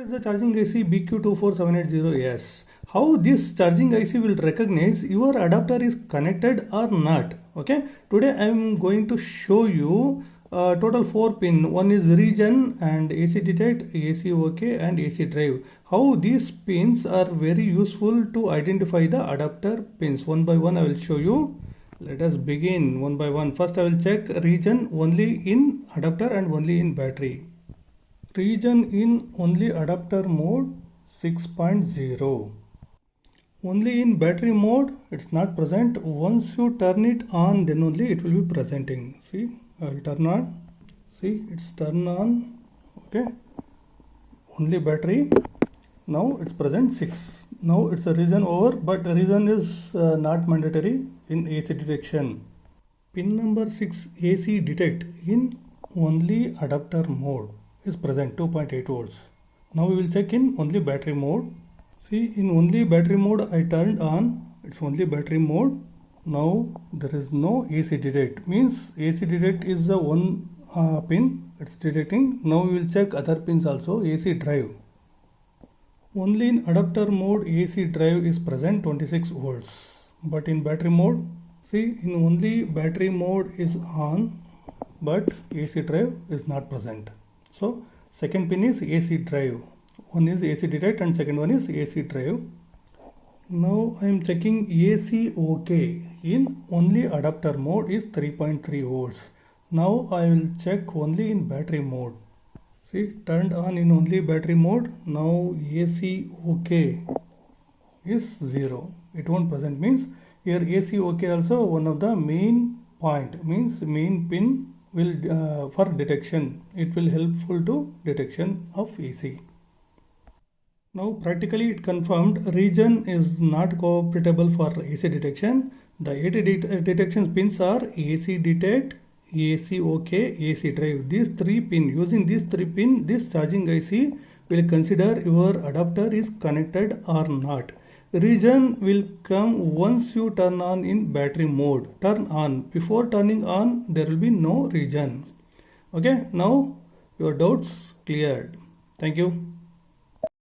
is the charging IC BQ24780S. How this charging IC will recognize your adapter is connected or not. Okay, today I am going to show you total 4 pin. One is region and AC detect, AC OK and AC drive. How these pins are very useful to identify the adapter pins. One by one I will show you. Let us begin one by one. First I will check region only in adapter and only in battery. Region in only adapter mode 6.0. Only in battery mode it's not present. Once you turn it on, then only it will be presenting. See, I will turn on. See, it's turned on. Okay, only battery. Now it's present 6. Now it's a region over, but the region is not mandatory in AC detection. Pin number 6 AC detect in only adapter mode is present 2.8 volts. Now we will check in only battery mode. See, in only battery mode I turned on. It's only battery mode. Now there is no AC detect. Means AC detect is the one pin it's detecting. Now we will check other pins also. AC drive. Only in adapter mode AC drive is present 26 volts. But in battery mode, see, in only battery mode is on, but AC drive is not present. So second pin is AC drive. One is AC detect and second one is AC drive. Now I am checking AC OK. In only adapter mode is 3.3 volts. Now I will check only in battery mode. See, turned on in only battery mode. Now AC OK is 0. It won't present. Means here AC OK also one of the main point. Means main pin will for detection. It will helpful to detection of AC. Now practically it confirmed region is not compatible for AC detection. The AC detection pins are AC detect, AC OK, AC drive. These 3 pin, using these 3 pin, this charging IC will consider your adapter is connected or not. Region will come once you turn on in battery mode. Turn on. Before turning on, there will be no region. Okay, now your doubts cleared. Thank you.